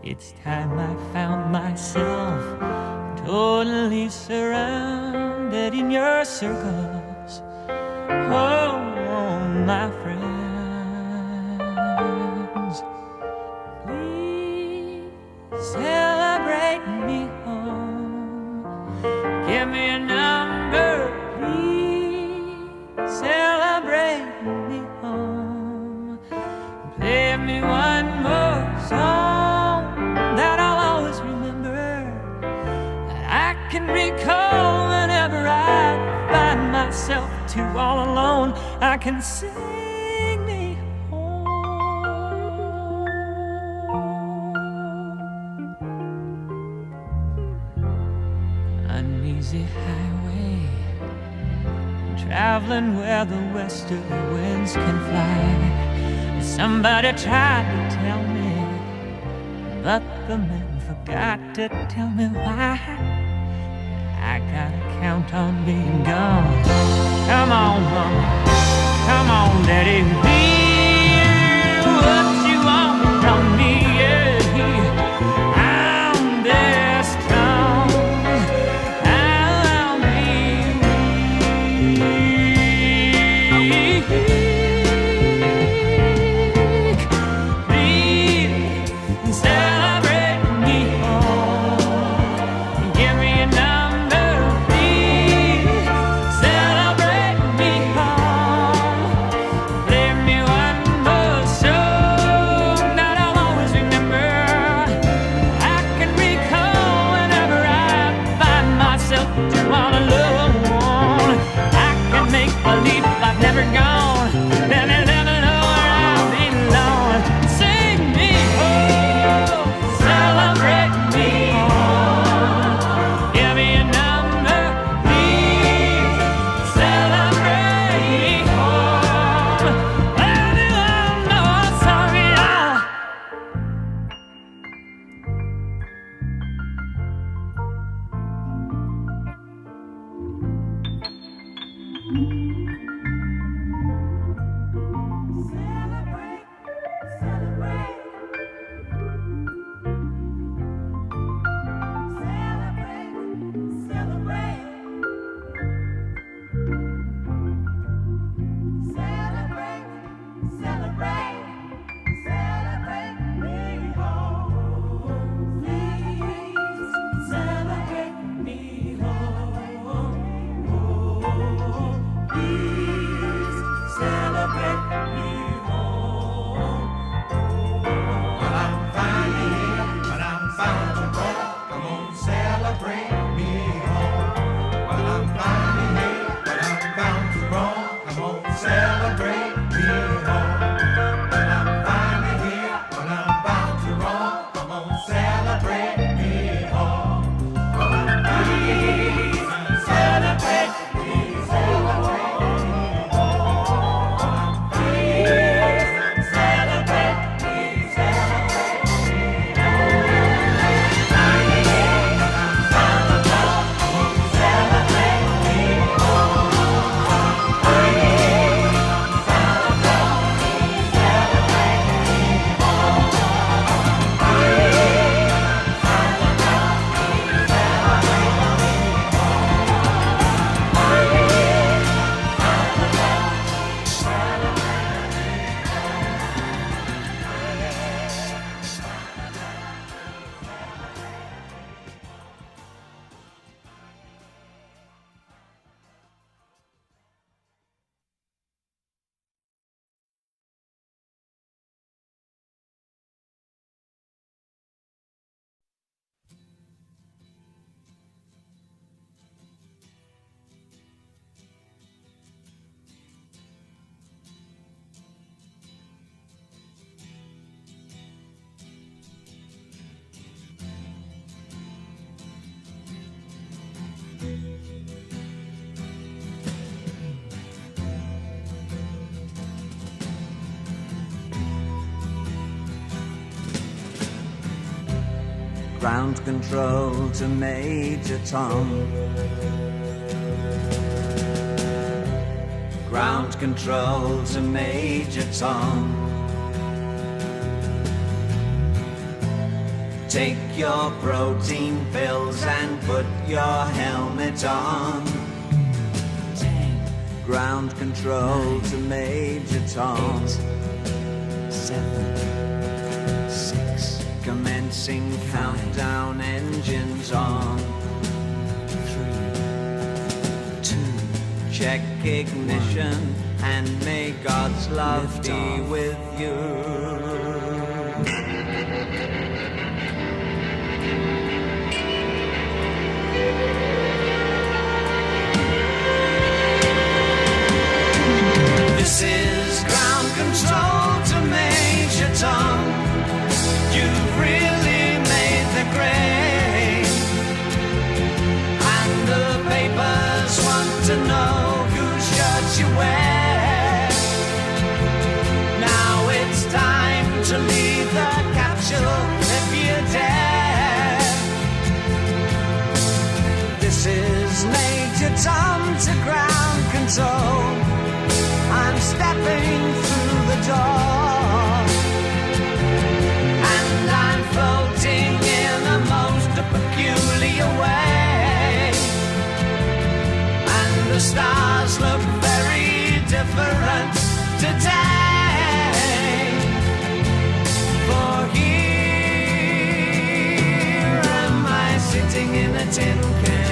S13: It's time I found myself totally surrounded in your circles. Oh, my friends, please celebrate me home. Give me a number, please celebrate me home. Play me one more song that I'll always remember, that I can recall whenever I find myself too all alone. I can sing me uneasy highway, traveling where the westerly winds can fly. Somebody tried to tell me, but the man forgot to tell me why. I gotta count on being gone. Come on, mama, come on, daddy, be what you want from me. Yeah, I'm this strong. I'll be weak. Please celebrate me home. Give me a number, please celebrate me home. Play me one
S12: Ground control to Major Tom. Ground control to Major Tom. Take your protein pills and put your helmet on. 10. Ground control 9, to Major Tom. 8, 7, 6. Commencing 5, countdown, engines on. 3, 2. Check ignition 1, and may God's love be off. With you. This is ground control to Major Tom. You've really made the grade, and the papers want to know whose shirt you wear. Now it's time to leave the capsule if you dare. This is Major Tom to ground control. I'm stepping through the door, and I'm floating in a most peculiar way, and the stars look very different today. For here am I sitting in a tin can.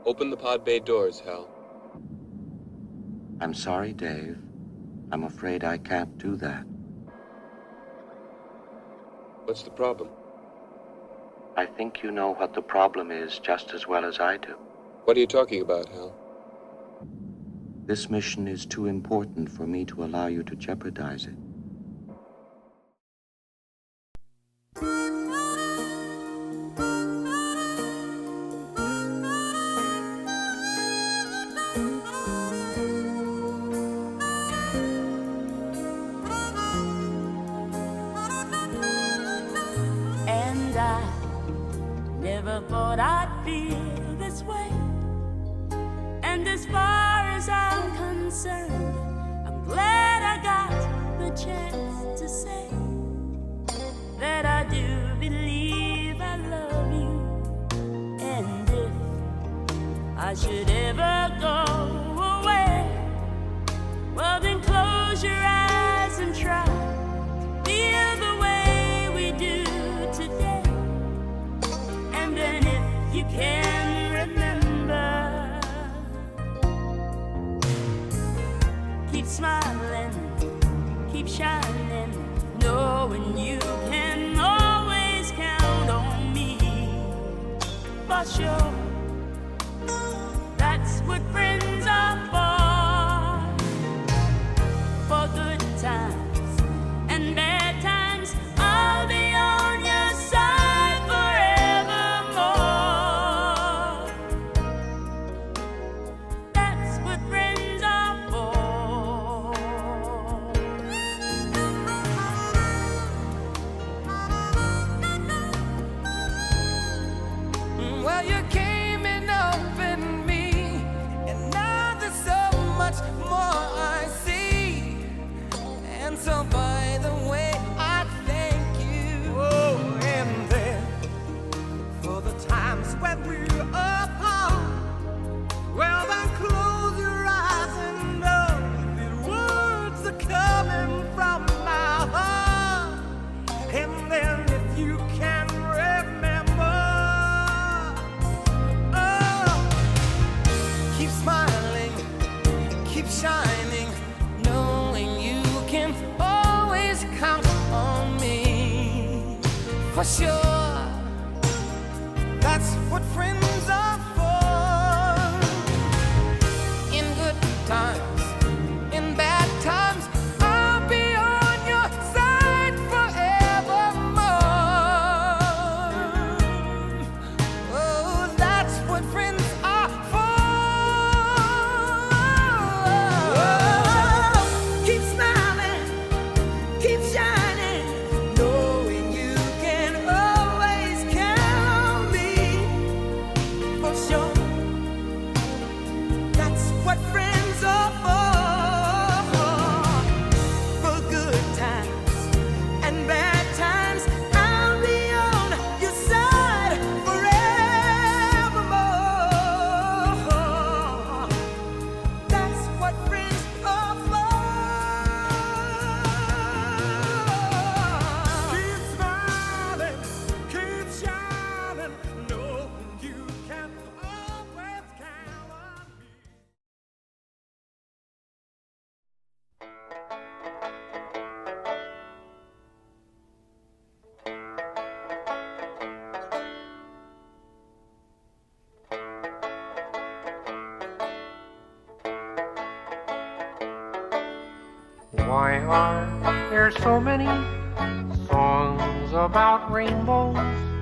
S15: Open the pod bay doors, Hal.
S16: I'm sorry, Dave. I'm afraid I can't do that.
S15: What's the problem?
S16: I think you know what the problem is just as well as I do.
S15: What are you talking about, Hal?
S16: This mission is too important for me to allow you to jeopardize it.
S12: And I never thought I'd feel this way. And as far as I'm concerned, I'm glad I got the chance to say that I do believe I love you. And if I should ever go away, well then close your eyes and try to feel the way we do today. And then if you can remember, keep smiling, keep shining, knowing you can always count on me. For sure, that's what friends are for good times and bad times. I'll be on your side forevermore. That's what friends are for. Well, you came in up in me, and now there's so much more I see. And so by the way, I thank you. Oh, and then for the times when we're apart, well then close your eyes and know that words are coming from my heart. And then if you can remember, oh, keep smiling, keep shining, knowing you can always count on me. For sure, that's what friends are for. In good times, in bad times, I'll be on your side forevermore. Oh, that's what friends are for. Keep smiling, keep shining, knowing you can always count on me. For sure, that's what friends are for good times and bad times. I'll be on your side forevermore. That's what friends are for. Keep smiling, keep shining, know you can always count on me.
S17: Why are there so many songs about rainbows?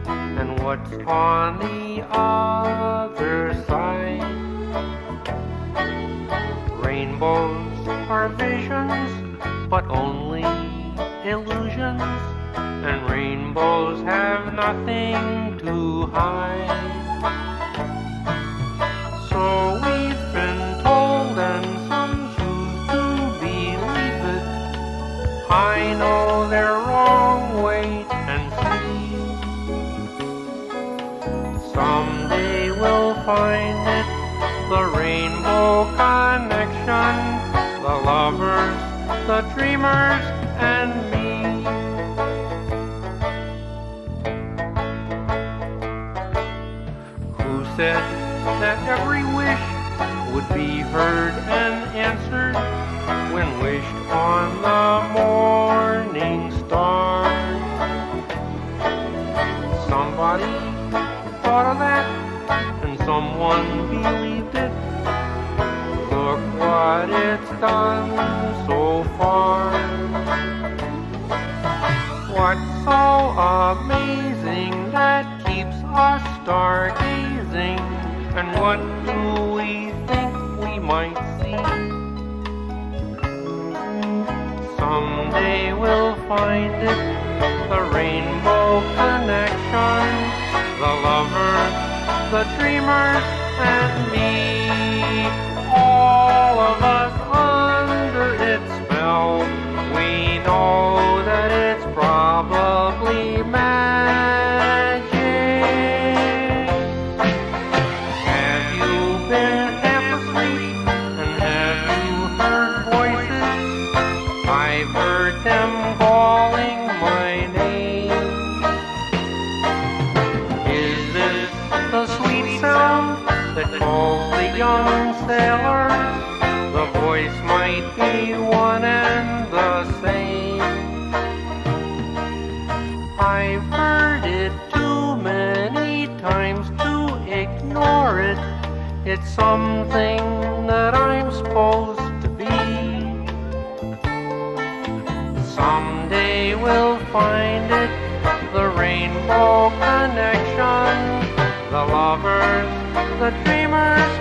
S17: And what's on the other side? Rainbows are visions, but only illusions. And rainbows have nothing to hide. So we've been told, and some choose to believe it. I know they're wrong, wait and see. Someday we'll find it, the rainbow connection, the lovers, the dreamers, and me. Who said that every wish would be heard and answered when wished on the morning star? Somebody thought of that, and someone believed it. Look what it's done so far. What's so amazing that keeps us stargazing? And what do we think we might see? Someday we'll find it, the rainbow connection, the lovers, the dreamers, and me. All of us under its spell, we know that it's probably magic. Have you been half asleep, and have you heard voices? I've heard them calling my name. Is this the sweet sound that calls the young sailors? The voice might be one and the same. I've heard it too many times to ignore it. It's something that I'm supposed to be. Someday we'll find it, the rainbow connection, the lovers, the dreamers,